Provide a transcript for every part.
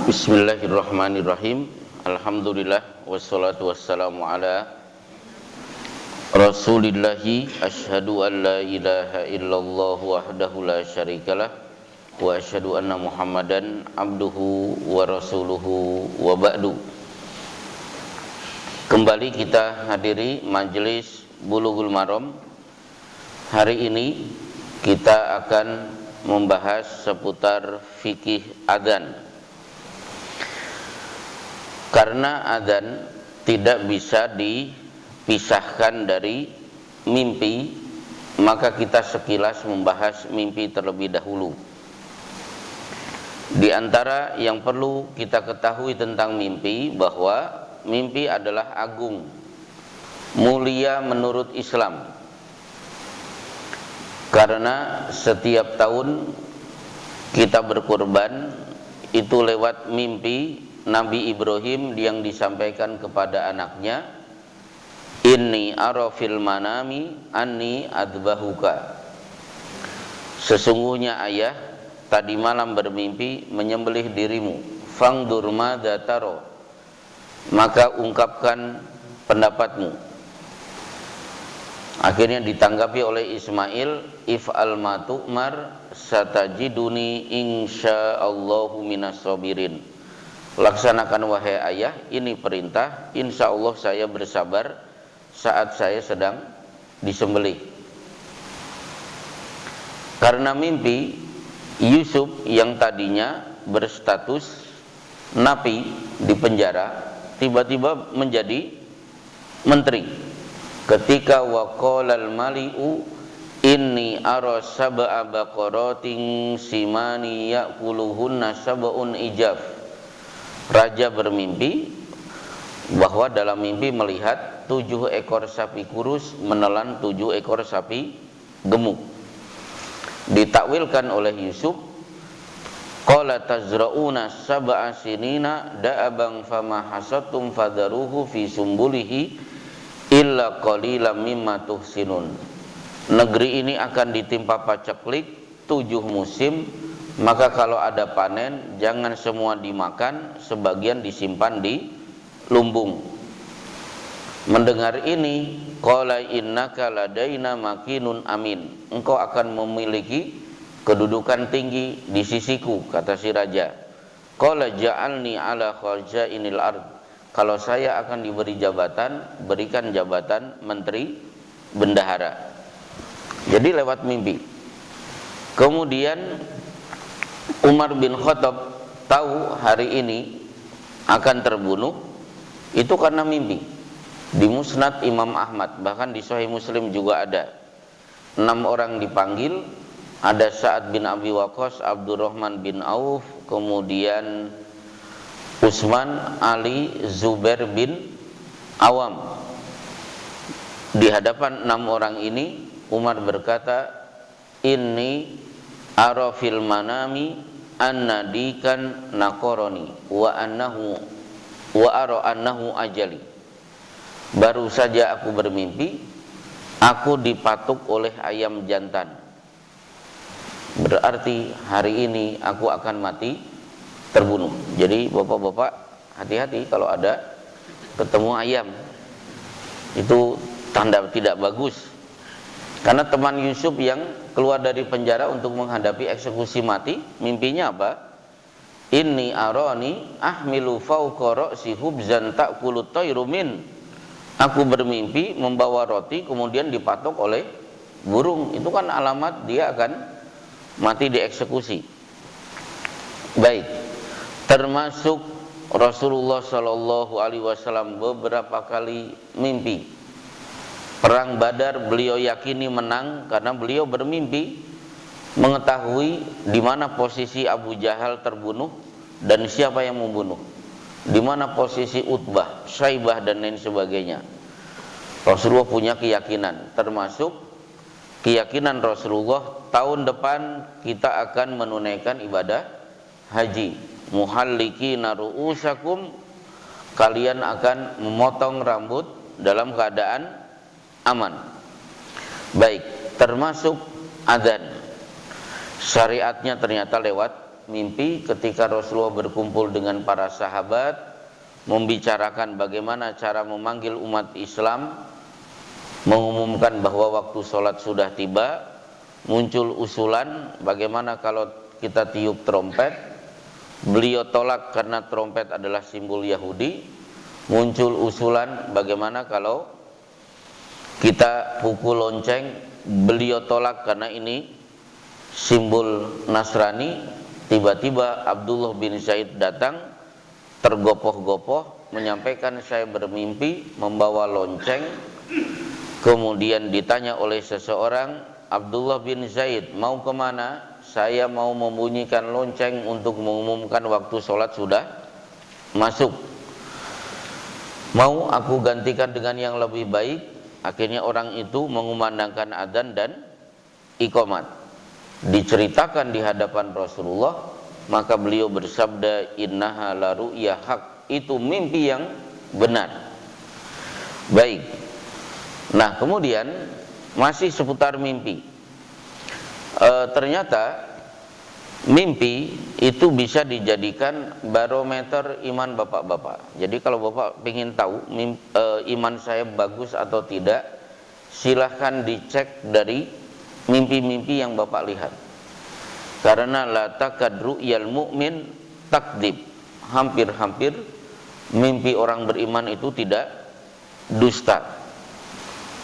Bismillahirrahmanirrahim. Alhamdulillah wassalatu wassalamu ala Rasulillahi asyhadu an la ilaha illallah wahdahu la syarikalah wa asyhadu anna Muhammadan abduhu wa rasuluhu wa ba'du. Kembali kita hadiri majelis Bulughul Maram. Hari ini kita akan membahas seputar fikih adzan. Karena adzan tidak bisa dipisahkan dari mimpi, maka kita sekilas membahas mimpi terlebih dahulu. Di antara yang perlu kita ketahui tentang mimpi, bahwa mimpi adalah agung, mulia menurut Islam. Karena setiap tahun kita berkurban itu lewat mimpi Nabi Ibrahim yang disampaikan kepada anaknya, inni ara fil manami anni adbahuka. Sesungguhnya ayah tadi malam bermimpi menyembelih dirimu. Fangdur madza taro, maka ungkapkan pendapatmu. Akhirnya ditanggapi oleh Ismail, if'al ma tu'mar satajiduni insyaallahu minas sabirin. Laksanakan wahai ayah, ini perintah, insya Allah saya bersabar saat saya sedang disembelih. Karena mimpi, Yusuf yang tadinya berstatus napi di penjara tiba-tiba menjadi menteri. Ketika waqalal mali'u inni ara sab'a baqaratin simani ya'kuluhunna sab'un ijaf. Raja bermimpi bahwa dalam mimpi melihat 7 ekor sapi kurus menelan 7 ekor sapi gemuk. Ditakwilkan oleh Yusuf, qala tazra'una sab'a sinina da'aban fama hasadtum fadharuhu fi sumbulihi illa qalilan mimma tuhsinun. Negeri ini akan ditimpa paceklik 7 musim, maka kalau ada panen jangan semua dimakan, sebagian disimpan di lumbung. Mendengar ini, qala innaka ladaina makinun amin. Engkau akan memiliki kedudukan tinggi di sisiku, kata si raja. Qala ja'alni ala khazainil ard. Kalau saya akan diberi jabatan, berikan jabatan menteri bendahara. Jadi lewat mimpi. Kemudian Umar bin Khattab tahu hari ini akan terbunuh, itu karena mimpi. Di Musnad Imam Ahmad, bahkan di Sahih Muslim juga ada 6 orang dipanggil. Ada Sa'ad bin Abi Waqqas, Abdurrahman bin Auf, kemudian Utsman, Ali, Zubair bin Awam. Di hadapan 6 orang ini Umar berkata, inni ara fil manami anna dikan naqarani wa ara annahu ajali. Baru saja aku bermimpi aku dipatuk oleh ayam jantan. Berarti hari ini aku akan mati terbunuh. Jadi bapak-bapak hati-hati kalau ada ketemu ayam. Itu tanda tidak bagus. Karena teman Yusuf yang keluar dari penjara untuk menghadapi eksekusi mati, mimpinya apa? Inni arani ahmilu fawqa ra'si hubzan ta'kulut tayru min. Aku bermimpi membawa roti kemudian dipatok oleh burung. Itu kan alamat dia akan mati dieksekusi. Baik. Termasuk Rasulullah sallallahu alaihi wasallam beberapa kali mimpi. Perang Badar beliau yakini menang karena beliau bermimpi mengetahui di mana posisi Abu Jahal terbunuh dan siapa yang membunuh, di mana posisi Utbah, Syaibah dan lain sebagainya. Rasulullah punya keyakinan, termasuk keyakinan Rasulullah tahun depan kita akan menunaikan ibadah haji. Muhallikina ru'usakum, kalian akan memotong rambut dalam keadaan aman. Baik, termasuk adzan. Syariatnya ternyata lewat mimpi ketika Rasulullah berkumpul dengan para sahabat, membicarakan bagaimana cara memanggil umat Islam, mengumumkan bahwa waktu sholat sudah tiba. Muncul usulan bagaimana kalau kita tiup trompet. Beliau tolak karena trompet adalah simbol Yahudi. Muncul usulan bagaimana kalau kita pukul lonceng. Beliau tolak karena ini simbol Nasrani. Tiba-tiba Abdullah bin Zaid datang, tergopoh-gopoh, menyampaikan saya bermimpi membawa lonceng. Kemudian ditanya oleh seseorang, Abdullah bin Zaid mau kemana? Saya mau membunyikan lonceng untuk mengumumkan waktu sholat sudah masuk. Mau aku gantikan dengan yang lebih baik? Akhirnya orang itu mengumandangkan adzan dan iqamat. Diceritakan di hadapan Rasulullah, maka beliau bersabda, innaha la ru'ya haq, itu mimpi yang benar. Baik. Nah, kemudian masih seputar mimpi. Ternyata mimpi itu bisa dijadikan barometer iman bapak-bapak. Jadi kalau bapak ingin tahu iman saya bagus atau tidak, silahkan dicek dari mimpi-mimpi yang bapak lihat. Karena la takad ru'yal mu'min takdzib. Hampir-hampir mimpi orang beriman itu tidak dusta.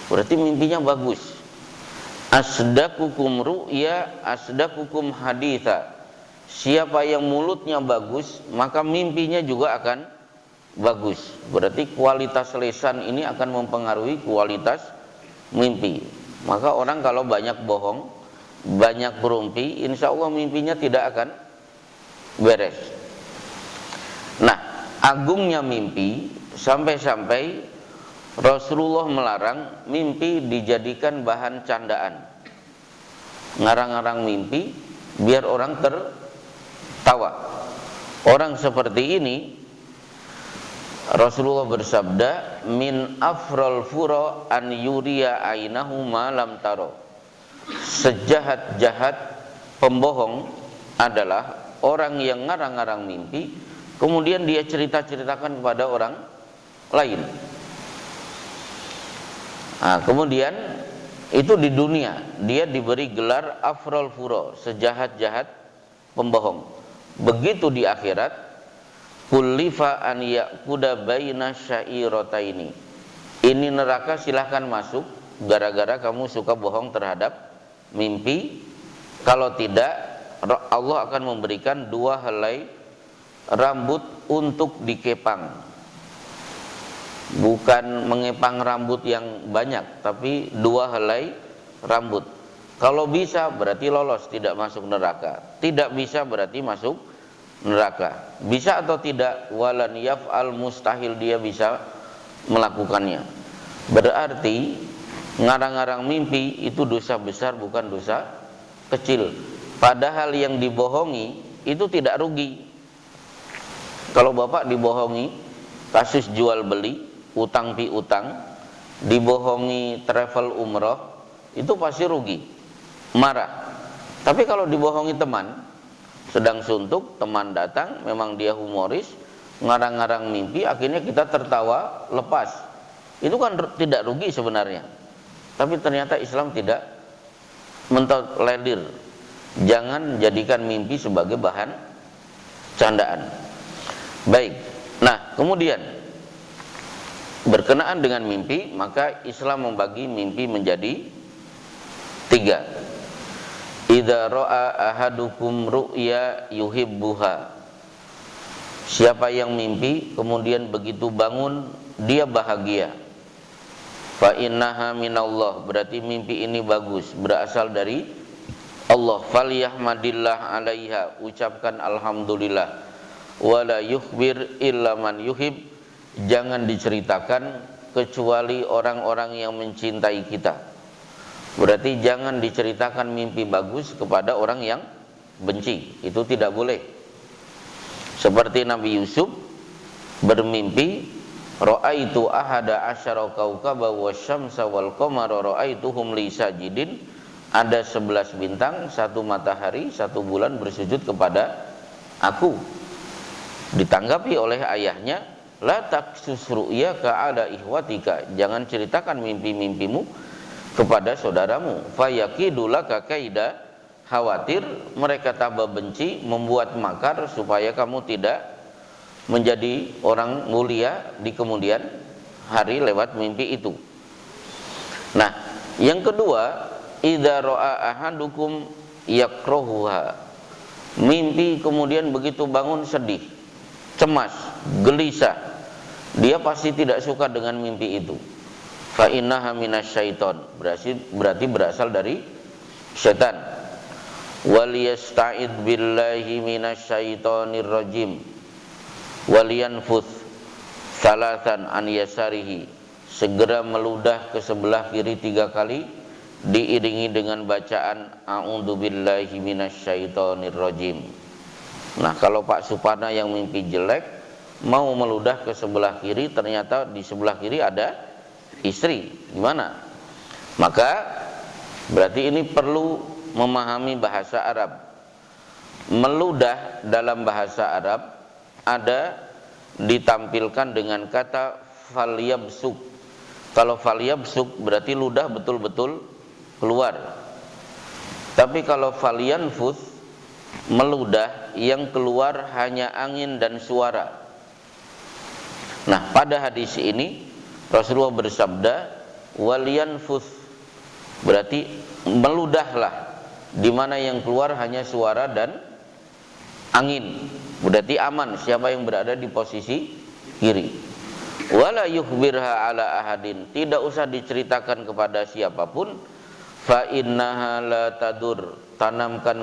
Berarti mimpinya bagus. Asdaqukum ru'ya asdaqukum haditha. Siapa yang mulutnya bagus, maka mimpinya juga akan bagus. Berarti kualitas lisan ini akan mempengaruhi kualitas mimpi. Maka orang kalau banyak bohong, banyak berumpi, insya Allah mimpinya tidak akan beres. Nah, agungnya mimpi sampai-sampai Rasulullah melarang mimpi dijadikan bahan candaan. Ngarang-ngarang mimpi biar orang tertawa. Orang seperti ini Rasulullah bersabda, min afral furo an yuriya ainahu ma lam taro. Sejahat-jahat pembohong adalah orang yang ngarang-ngarang mimpi kemudian dia cerita-ceritakan kepada orang lain. Nah, kemudian itu di dunia dia diberi gelar afral furo, sejahat-jahat pembohong. Begitu di akhirat, kullifa an yaquda baina syairataini. Ini neraka silahkan masuk gara-gara kamu suka bohong terhadap mimpi. Kalau tidak, Allah akan memberikan 2 helai rambut untuk dikepang. Bukan mengepang rambut yang banyak, tapi 2 helai rambut. Kalau bisa berarti lolos, tidak masuk neraka. Tidak bisa berarti masuk neraka. Bisa atau tidak, walan yaf'al, mustahil dia bisa melakukannya. Berarti ngarang-ngarang mimpi itu dosa besar, bukan dosa kecil. Padahal yang dibohongi itu tidak rugi. Kalau bapak dibohongi kasus jual beli, utang piutang, dibohongi travel umroh, itu pasti rugi, marah. Tapi kalau dibohongi teman, sedang suntuk, teman datang, memang dia humoris, ngarang-ngarang mimpi, akhirnya kita tertawa, lepas. Itu kan tidak rugi sebenarnya. Tapi ternyata Islam tidak mentolerir. Jangan jadikan mimpi sebagai bahan candaan. Baik. Nah, kemudian berkenaan dengan mimpi, maka Islam membagi mimpi menjadi 3. Idza ra'a ahadukum ru'ya yuhibbuha. Siapa yang mimpi kemudian begitu bangun dia bahagia. Fa innaha minallah, berarti mimpi ini bagus, berasal dari Allah. Falyahmadillah 'alaiha, ucapkan alhamdulillah. Wala yukhbir illa man yuhib, jangan diceritakan kecuali orang-orang yang mencintai kita. Berarti jangan diceritakan mimpi bagus kepada orang yang benci, itu tidak boleh. Seperti Nabi Yusuf bermimpi, ra'aitu ahada asyara kaukaba wasyamsa wal qamara ra'aituhum li sajidin. Ada 11 bintang, 1 matahari, 1 bulan bersujud kepada aku. Ditanggapi oleh ayahnya, la taksus ru'yaka ala ihwatika, jangan ceritakan mimpi-mimpimu kepada saudaramu. Fayakidulaka kaida, khawatir mereka tambah benci, membuat makar supaya kamu tidak menjadi orang mulia di kemudian hari lewat mimpi itu. Nah, yang kedua, idza ra'a ahadukum yakrahuha, mimpi kemudian begitu bangun sedih, cemas, gelisah, dia pasti tidak suka dengan mimpi itu. Fa innaha minasyaiton, berarti berasal dari setan. Wal yasta'id billahi minasyaitonir rajim wal yanfuth salatan an yasarihi, segera meludah ke sebelah kiri 3 kali diiringi dengan bacaan a'udzubillahi minasyaitonir rajim. Nah, kalau Pak Suparna yang mimpi jelek mau meludah ke sebelah kiri, ternyata di sebelah kiri ada istri, gimana? Maka berarti ini perlu memahami bahasa Arab. Meludah dalam bahasa Arab ada ditampilkan dengan kata falyabsuk. Kalau falyabsuk berarti ludah betul-betul keluar. Tapi kalau falyanfuth, meludah yang keluar hanya angin dan suara. Nah, pada hadis ini Rasulullah bersabda walyanfuth, berarti meludahlah, di mana yang keluar hanya suara dan angin. Berarti aman siapa yang berada di posisi kiri. Wala yukhbirha ala ahadin, tidak usah diceritakan kepada siapapun. Fa innaha la tadur, tanamkan